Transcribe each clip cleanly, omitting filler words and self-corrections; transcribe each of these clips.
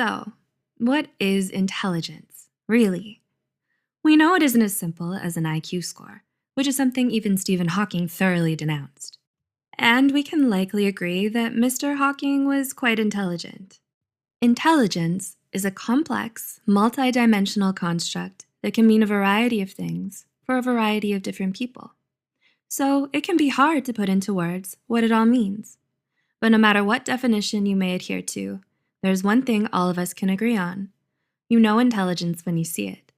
So, what is intelligence, really? We know it isn't as simple as an IQ score, which is something even Stephen Hawking thoroughly denounced. And we can likely agree that Mr. Hawking was quite intelligent. Intelligence is a complex, multidimensional construct that can mean a variety of things for a variety of different people. So it can be hard to put into words what it all means. But no matter what definition you may adhere to, there's one thing all of us can agree on. You know intelligence when you see it.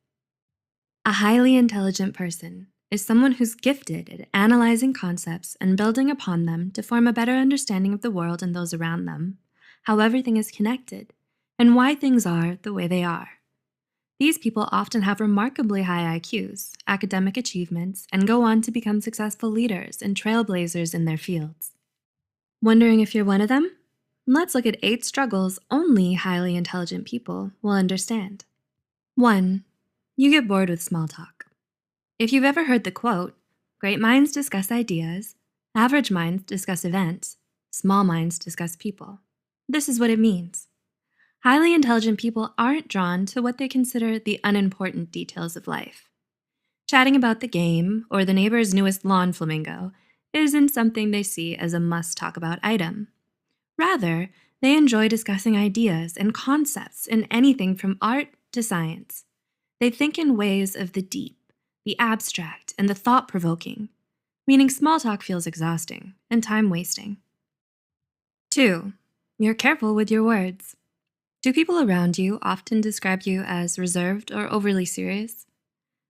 A highly intelligent person is someone who's gifted at analyzing concepts and building upon them to form a better understanding of the world and those around them, how everything is connected, and why things are the way they are. These people often have remarkably high IQs, academic achievements, and go on to become successful leaders and trailblazers in their fields. Wondering if you're one of them? Let's look at 8 struggles only highly intelligent people will understand. 1. You get bored with small talk. If you've ever heard the quote, "Great minds discuss ideas, average minds discuss events, small minds discuss people," this is what it means. Highly intelligent people aren't drawn to what they consider the unimportant details of life. Chatting about the game or the neighbor's newest lawn flamingo isn't something they see as a must-talk-about item. Rather, they enjoy discussing ideas and concepts in anything from art to science. They think in ways of the deep, the abstract, and the thought-provoking, meaning small talk feels exhausting and time-wasting. 2. You're careful with your words. Do people around you often describe you as reserved or overly serious?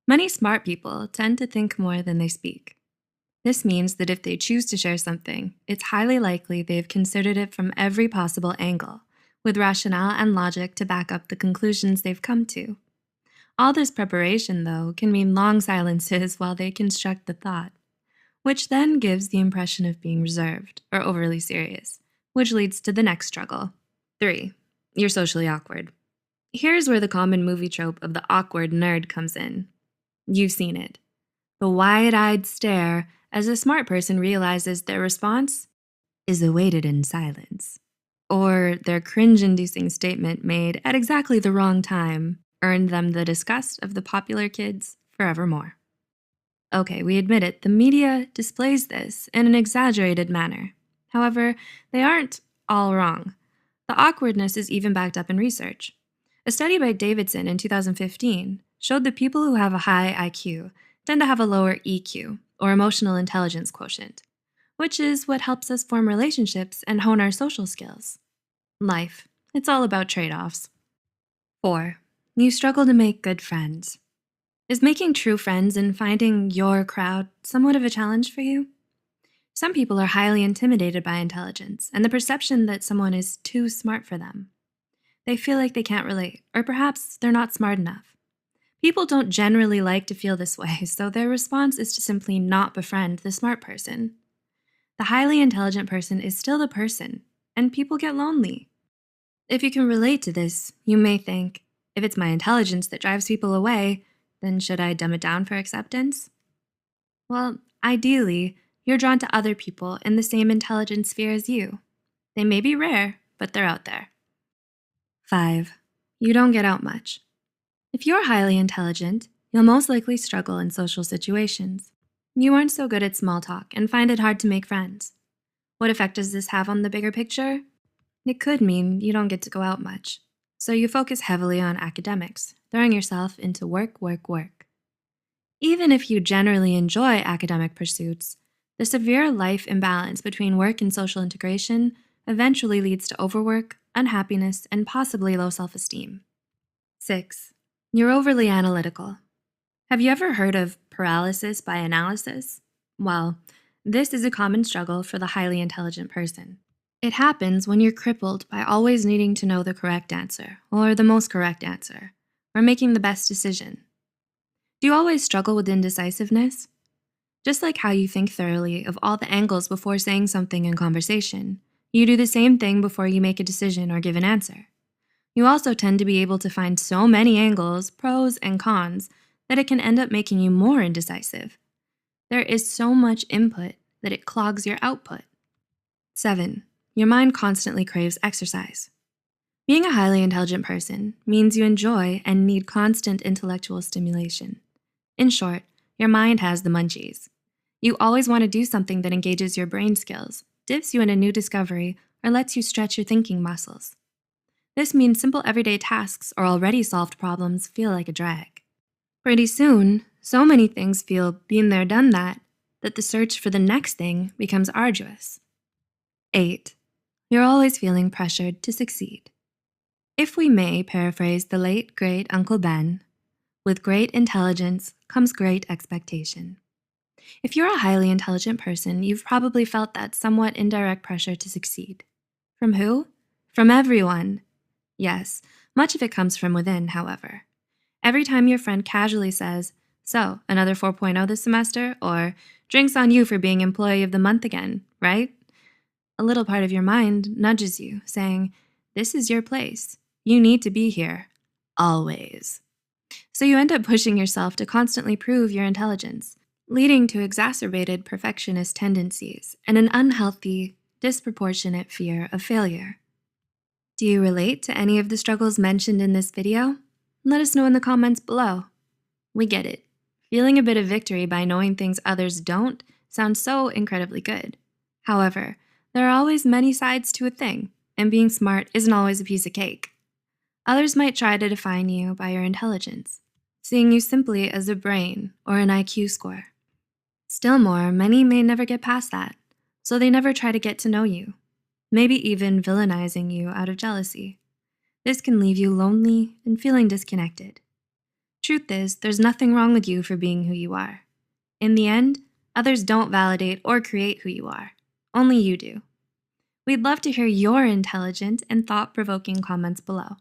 Many smart people tend to think more than they speak. This means that if they choose to share something, it's highly likely they've considered it from every possible angle, with rationale and logic to back up the conclusions they've come to. All this preparation, though, can mean long silences while they construct the thought, which then gives the impression of being reserved or overly serious, which leads to the next struggle. 3. You're socially awkward. Here's where the common movie trope of the awkward nerd comes in. You've seen it. The wide-eyed stare as a smart person realizes their response is awaited in silence. Or their cringe-inducing statement made at exactly the wrong time earned them the disgust of the popular kids forevermore. Okay, we admit it, the media displays this in an exaggerated manner. However, they aren't all wrong. The awkwardness is even backed up in research. A study by Davidson in 2015 showed that people who have a high IQ tend to have a lower EQ, or emotional intelligence quotient, which is what helps us form relationships and hone our social skills. Life, it's all about trade-offs. 4. You struggle to make good friends. Is making true friends and finding your crowd somewhat of a challenge for you? Some people are highly intimidated by intelligence and the perception that someone is too smart for them. They feel like they can't relate, or perhaps they're not smart enough. People don't generally like to feel this way, so their response is to simply not befriend the smart person. The highly intelligent person is still the person, and people get lonely. If you can relate to this, you may think, if it's my intelligence that drives people away, then should I dumb it down for acceptance? Well, ideally, you're drawn to other people in the same intelligence sphere as you. They may be rare, but they're out there. 5. You don't get out much. If you're highly intelligent, you'll most likely struggle in social situations. You aren't so good at small talk and find it hard to make friends. What effect does this have on the bigger picture? It could mean you don't get to go out much, so you focus heavily on academics, throwing yourself into work. Even if you generally enjoy academic pursuits, the severe life imbalance between work and social integration eventually leads to overwork, unhappiness, and possibly low self-esteem. 6. You're overly analytical. Have you ever heard of paralysis by analysis? Well, this is a common struggle for the highly intelligent person. It happens when you're crippled by always needing to know the correct answer, or the most correct answer, or making the best decision. Do you always struggle with indecisiveness? Just like how you think thoroughly of all the angles before saying something in conversation, you do the same thing before you make a decision or give an answer. You also tend to be able to find so many angles, pros and cons, that it can end up making you more indecisive. There is so much input that it clogs your output. 7. Your mind constantly craves exercise. Being a highly intelligent person means you enjoy and need constant intellectual stimulation. In short, your mind has the munchies. You always want to do something that engages your brain skills, dips you in a new discovery, or lets you stretch your thinking muscles. This means simple everyday tasks or already solved problems feel like a drag. Pretty soon, so many things feel been there, done that the search for the next thing becomes arduous. 8. You're always feeling pressured to succeed. If we may paraphrase the late, great Uncle Ben, with great intelligence comes great expectation. If you're a highly intelligent person, you've probably felt that somewhat indirect pressure to succeed. From who? From everyone. Yes, much of it comes from within, however. Every time your friend casually says, "So, another 4.0 this semester?" or "Drinks on you for being employee of the month again, right?" a little part of your mind nudges you, saying, "This is your place. You need to be here. Always." So you end up pushing yourself to constantly prove your intelligence, leading to exacerbated perfectionist tendencies and an unhealthy, disproportionate fear of failure. Do you relate to any of the struggles mentioned in this video? Let us know in the comments below. We get it. Feeling a bit of victory by knowing things others don't sounds so incredibly good. However, there are always many sides to a thing, and being smart isn't always a piece of cake. Others might try to define you by your intelligence, seeing you simply as a brain or an IQ score. Still more, many may never get past that, so they never try to get to know you, maybe even villainizing you out of jealousy. This can leave you lonely and feeling disconnected. Truth is, there's nothing wrong with you for being who you are. In the end, others don't validate or create who you are. Only you do. We'd love to hear your intelligent and thought-provoking comments below.